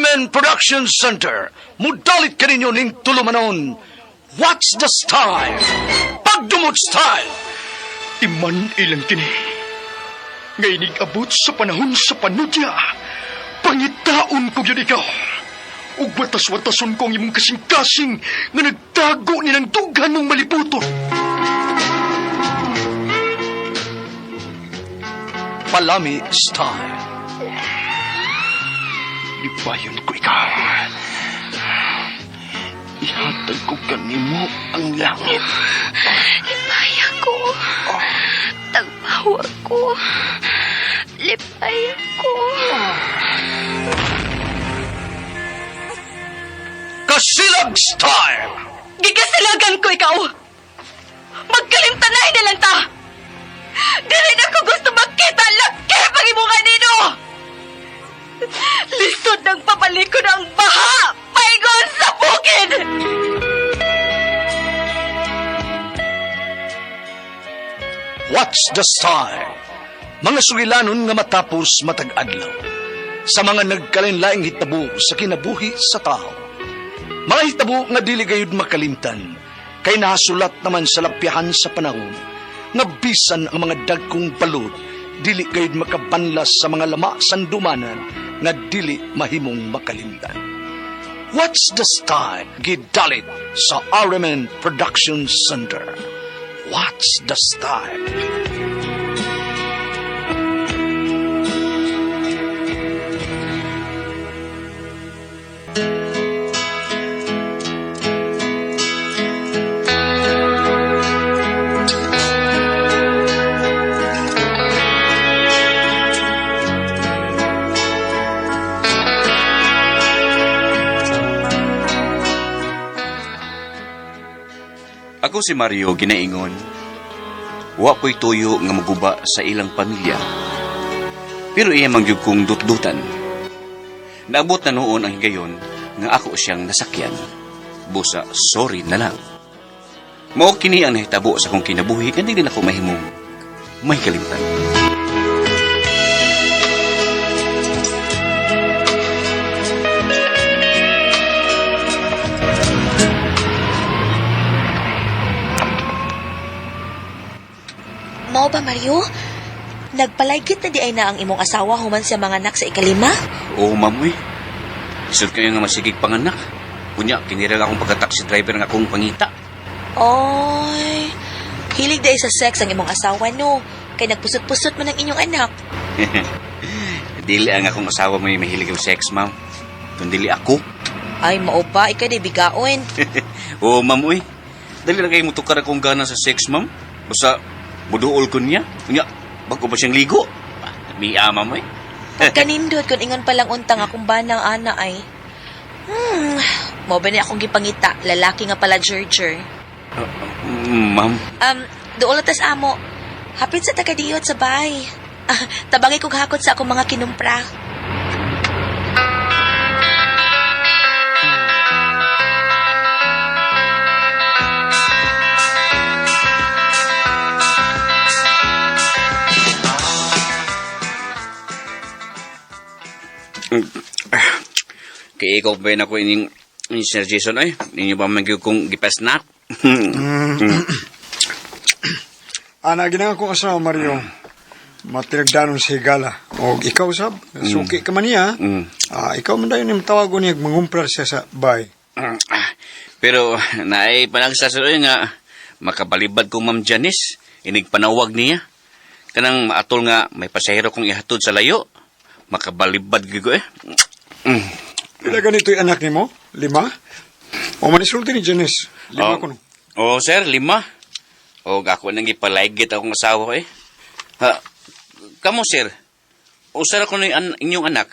RMN Production Center. Mudalit ka ninyo ning tulumanon. What's the style? Pagdumot style. Iman ilang kini. Ngay abot sa panahon sa panudya. Pangitaon ko yun ikaw. Ug watas-watason ko ang imong kasing-kasing nga nagtago ni ng dughan mong malibuton. Palami style. Ibayon ko ikaw. Ihatag ko kanimo ang langit. Lipaya ko. Tagpawa ko. Lipaya ko. Kasilag style. Gigasilagan ko ikaw. Magkalimtanay na lang ta. Dili na ko gusto magkita laki pag imunga nino. Lisod ng papalikod ang baha. Paigon sa bukid. What's the style? Mga sugilanon nga matapos matag-adlaw. Sa mga nagkalinlaing hitabo sa kinabuhi sa tao. Mga hitabo nga dili gayud makalimtan. Kay nasulat naman sa lapyahan sa panahon. Nga bisan ang mga dagkong balod. Dili gayud makabanlas sa mga lama sandumanan. Nga dili mahimong makalimtan. What's the style? Gidalit sa RMN Production Center. What's the style? Ako si Mario ginaingon. Wa po'y tuyo nga maguba sa ilang pamilya. Pero iya mangyug kong dutdutan. Naabot na noon ang higayon nga ako siyang nasakyan. Busa, sorry na lang. Mao kini ang nahitabo sa kong kinabuhi kandi din ako mahimong may kalimtan. Mao ba, Mario? Nagpalaygit na di ay na ang imong asawa human sa mga anak sa ikalima? Oo, mamoy. Isod kayo nga masigig panganak. Kunya, kinirag akong pagka-taxi driver nga akong pangita. Oy, hilig dahil sa sex ang imong asawa, no? Kay nagpusot-pusot man ang inyong anak. Dili ang akong asawa may mahilig yung sex, ma'am. Kundi ako. Ay, mao ba? Ikaw di bigaon. Oo, ma'am, uy. Dali na kayo mutukar akong gana sa sex, ma'am. Basta, buduol ko niya. Kunya, bago ba siyang ligo? Miya, ma'am, uy. Kanindot kung ingon palang untang akong banang ana ay. Mao ba ni akong gipangita, lalaki nga pala Gerger. Ma'am. Doon tas amo. Hapit sa tagadiyot sa bahay. Tabangay kong hakot sa akong mga kinumpra. Kaya ikaw ba na ko ining Sir Jason ay? Ninyo ba magyug kong gipasnak? Ana, ginang akong asawa, Mario. Matinagdanon si Higala. O ikaw, sab, suki ka man niya. Ikaw man dayon yung tawagon niya, mangumprar siya sa bay. Pero, naay panagsasaroy nga, makabalibad kong Ma'am Janice, inig panawag niya. Kanang maatol nga, may pasahero kong ihatod sa layo. Makabalibad gigo eh. Pila ganito yung anak ni mo? 5? O manisulti ni Janice. 5 ko no. Oo, sir, 5. O, ako nang ipalaygit akong asawa ko eh. Kamo, sir, usara ko na inyong anak.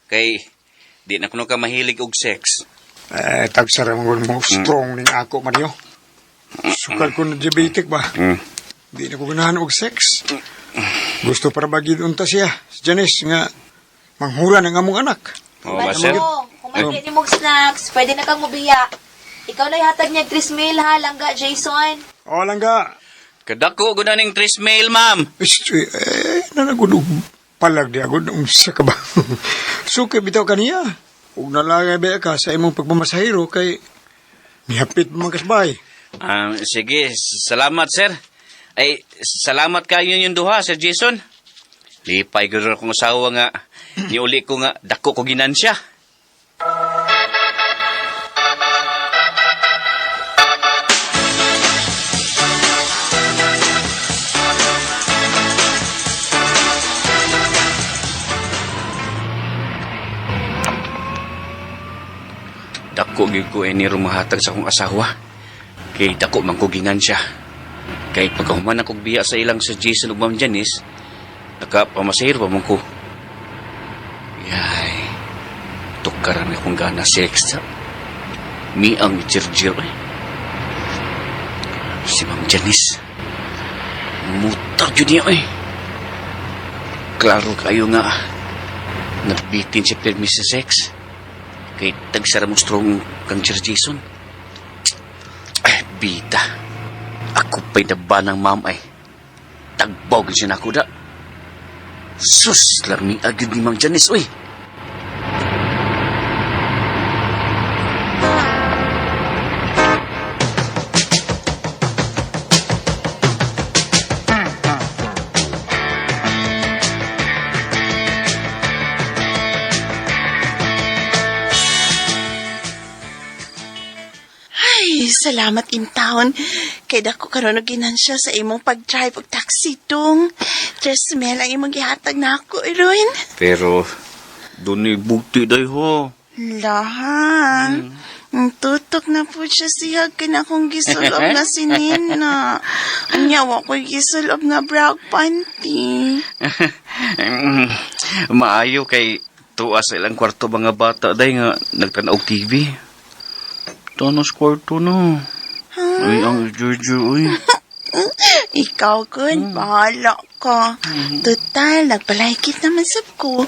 Kay, di na ko ka mahilig og sex. Tagsara mo strong ning ako, Mario. Sukal ko na diabetic ba? Di na ko ganahan og sex. Gusto para bagid unta siya. Si Janice nga, manghura ng among anak. Oo ba, sir? Kung may ni mong snacks, pwede na kang mubiya. Ikaw na ihatag niya 3 mil ha, langga, Jason. O, langga. Kadako ko na ning 3 mail, ma'am. Nanagod palag di agod. Sa ka ba? Suki bitaw kaniya. Ug nalagay ba ka sa imong pagmamasahiro kay mihapit mo kasbay. Sige, salamat, sir. Ay, salamat kayo yung duha, Sir Jason. Lipay gano'n akong asawa nga. Niuli ko nga, dako ko ginansya. Dako gyud ko ni rumahatag sa akong asawa. Kay dako man ko ginansya. Kay pagkahuman akong biya sa ilang Sir Jason ug Ma'am Janice, nakapamasahir pa man ko. Yay, tukaran akong gana sex. Mi ang jirjir eh. Si Ma'am Janice, mutag yun niya eh. Klaro kayo nga, nagbitin si Permi sa sex. Kay tagsara mo strong kang Sir Jason. Ay, bida. Ako pa'y nabanang ma'am ay. Tagbaw siya na ako da. Sus, lami agad ni Mang Janice, uy. Salamat in town. Kay dako karon og ginansya sa imong pag-drive og taxi dong. Tres mil ang imong gihatag na ako, Eroin. Pero, doon ay bukti day ho. Lahan. Tutok na po siya kaya akong gisulob na si Nina. Anyawa ko'y gisulob na bra ug panty. Maayo kay tuwa sa ilang kwarto mga bata day nga nagtanaw TV. Tanos kwarto no. Ay, ang Giorgio, uy. Ikaw, good. Bahala ka. Total, nagpalaykit naman sab ko.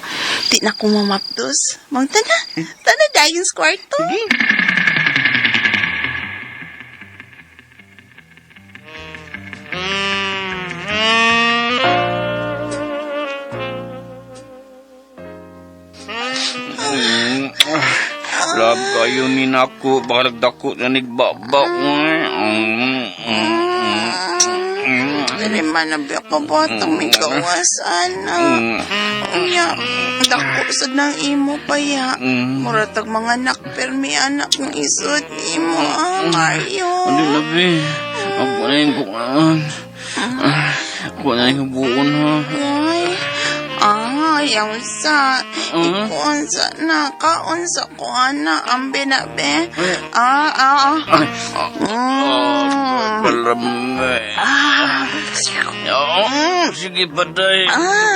Di na ko mamapdos. Mang tana. Tana dahil sa kwarto. Lab kayo ni nako, baka nagdako na nagbabaw. Dali man na biya ka batang may gawasan. Unya, dako sa ng imo pa ya. Muratag mga anak, pero may anak ng isod imo, Mario. Hindi na, be. Ako na yung kukaan. Ako na yung buon, ha. Ay, ang sa. Ikuan sa na. Kaon sa kuan na. Ang binabe. Balamay. Sige, baday.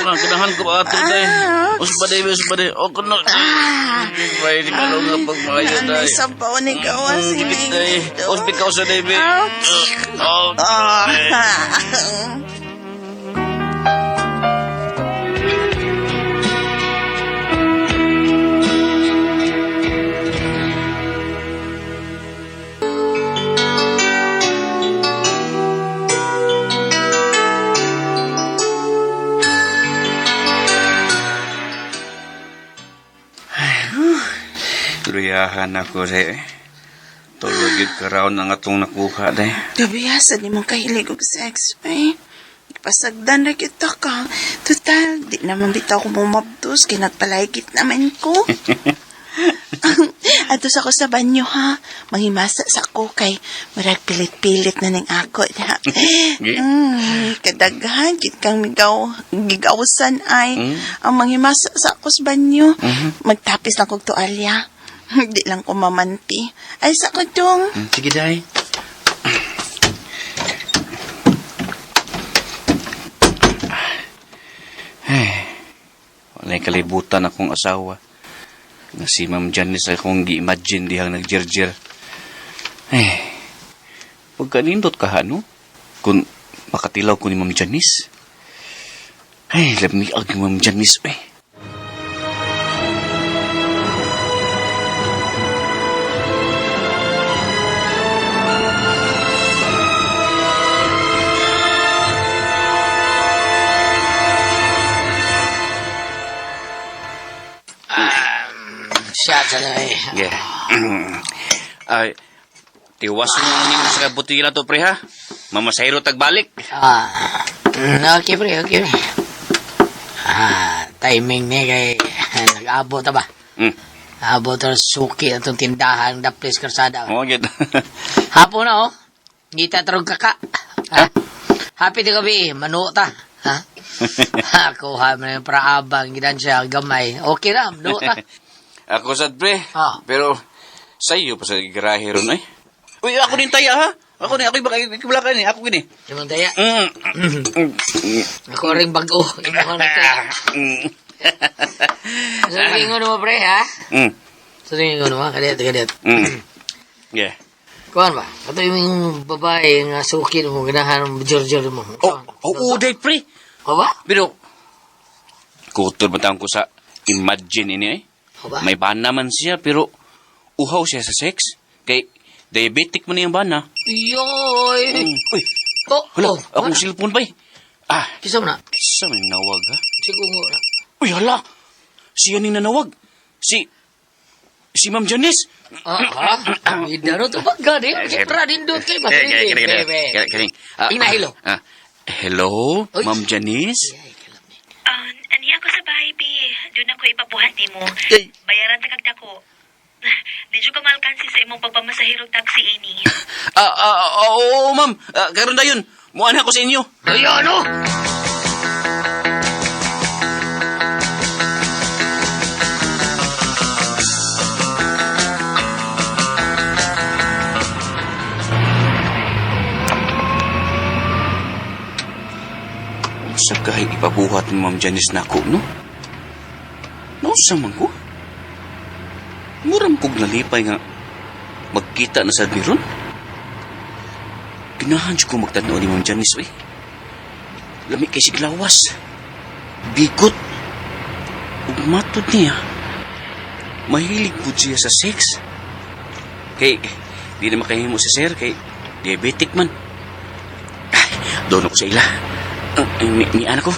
Kinahan ko ato, day. Usbaday. O, kuno. Bay, di ka lang nga pagmakayo, day. Sa baon ni gawas si Day. Usbikaw sa day, be. Luyahan ako, day. Tulog yun karaon ang atong nakuha, day. Gabiyasan ni mong kahilig og sex, eh. Pasagdan na kita ka. Total, di naman bitaw ko mumabdos, kaya nagpalaygit naman ko. Atos ako sa banyo, ha? Manghimasa sa ako kay marag pilit-pilit na ning ako. Kadaghan, kit kang gigawsan ay. Ang manghimasa sa ako sa banyo. Magtapis lang kong tualya. Di lang ko mamanti. Ay, sa ko dong. Sige, day. Walay kalibutan akong asawa. Na si Ma'am Janice akong gi-imagine dihang nagjerjer. Pagkanindot ka, no? Kung makatilaw ko ni Ma'am Janice. Lamig ang Ma'am Janice, eh. Siya Ay, Yeah. Ay, tiwasan mo nimo sa kabutila to, pre, ha? Mamasahiro tagbalik. okay, pre. Timing ni kay nag-abot ta ba? Abot ta suki atong tindahan Daples Karsada. Oh, gitu. Hapon na, oh. Ngita tarong kaka. Ha? Happy di gabi, mano ta. Ha? Ako ha, may praabang, gidan siya, gamay. Okay na, mano ta. Ako sad, pre. Ah. Pero, sa'yo pa sa garahe ron, ay. Uy, ako din taya, ha? Ako ibalakan ni. Ako gini. Yung daya. Ako rin bago. Imuha na ito. Sabihin ko naman, pre, ha? Sabihin ko naman, kadet. Yeah. Kuhan ba? Ito yung babae nga suki mo, ganahan ng Giorgio mo. Oo, day, pre. O ba? Pero, kutol ba ko sa imagine ini, eh? O ba? May bana man siya, pero uhaw siya sa sex. Kay, diabetic man yung bana. Yoy! Uy, hala, akong cellphone ba eh? Kisa mo na? Sa may nawag, ha? Sigungo na. Uy, hala! Siya ning nanawag. Si Ma'am Janice. Idaro to pag gani. Siyempre, nindot kayo ba? Karing. Hello. Hello, Ma'am Janice? Ani ako sa bahay, B. Doon ako ipabuhat ni mo. Bayaran ta kagda ko. Di ko malkansi sa imong pagpamasahirog taxi ini. Oo, ma'am. Karon dayon. Muan ako sa inyo. Ay, ano? Sa kahit ipabuhat ni Ma'am Janice na ako, no? Nausa man ko? Muram kog nalipay nga magkita na sa biron. Ginahan siya ko magtanaw ni Ma'am Janice, eh. Lami kay siglawas. Bigot. Ug matod niya. Mahilig po siya sa sex. Kay, di na makahimo si sir, kay diabetic man. Doon ako sa ila. Ni anak ko.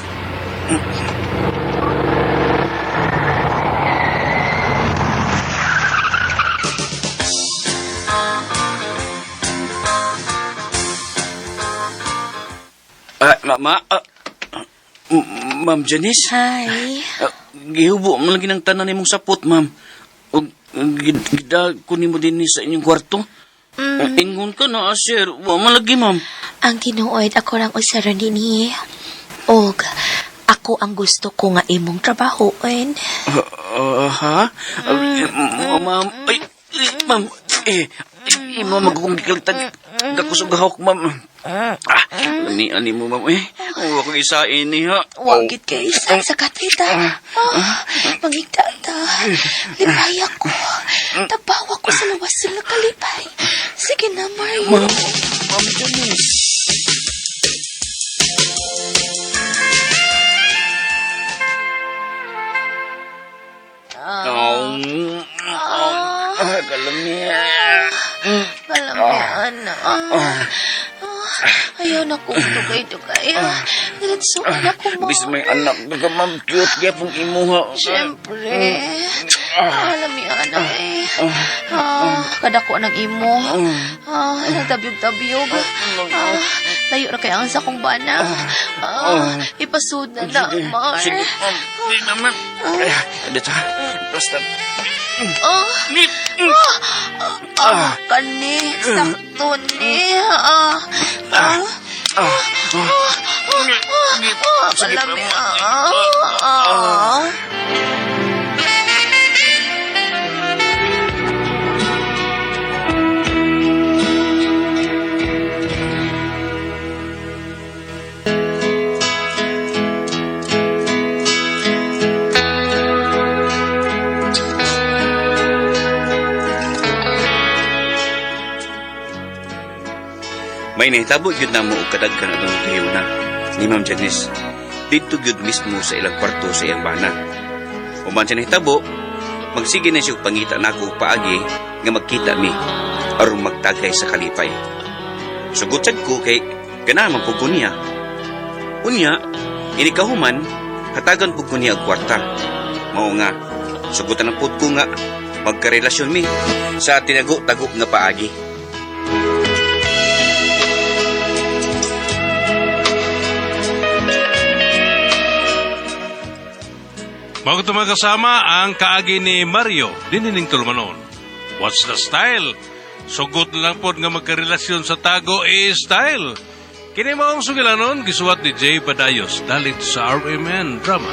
Ma'am Janice? Hi. Gihubo mo lagi ng tanan nimong sapot, ma'am. O, gidag ko nimo din sa inyong kwarto. Ingon ka na, sir. Wa malagi, ma'am. Ang tinuod ako lang usara nini. Og, ako ang gusto ko nga imong trabahoin. Ha? Ma'am, ma'am, imo magkukungkiltag. Dakusog hawak, ma'am. Ani mo, ma'am, huwag kong isain niya. Wagit kay isa sa katita. Mangigda ta. Lipay ako. Tabawa ko sa lawas sila kalipay. Sige na, Mario. Ma'am Janice. Kalamihan. Kalamihan na. Ayaw na kong tugay-tugay. Diretso na ko mo. Bis may anak na ka, ma'am. Cute kaya pong imuha. Siyempre. Kalamihan na eh. Kadako ng imo. Nagtabyog-tabyog. Layo na kaya ang sa kong bana. Ipasud na na, Mar. Sige, ma'am. Hindi naman. Dito, basta. Kani, sakto ni. May nahitabo yun na mo o kadagkan atong kayo na ni Ma'am Janice. Dito yun mismo sa ilang kwarto sa iyang bana. Uman siya nahitabo, magsige na siya pangita na ako paagi nga magkita mi aron magtagay sa kalipay. Sugutsad ko kay ganaman po ko niya. Unya, inikahuman, hatagan po ko niya ang kwarta. Mao nga, sugutan ang po ko nga magkarelasyon mi sa tinago-tago nga paagi. Bago ito magkasama ang kaagi ni Mario, dinining tulmanon. What's the style? Sugot lang po nga magkarelasyon sa tago style. Kini maong sugilanon, gisuwat ni Jay Badayos, dalit sa RMN Drama.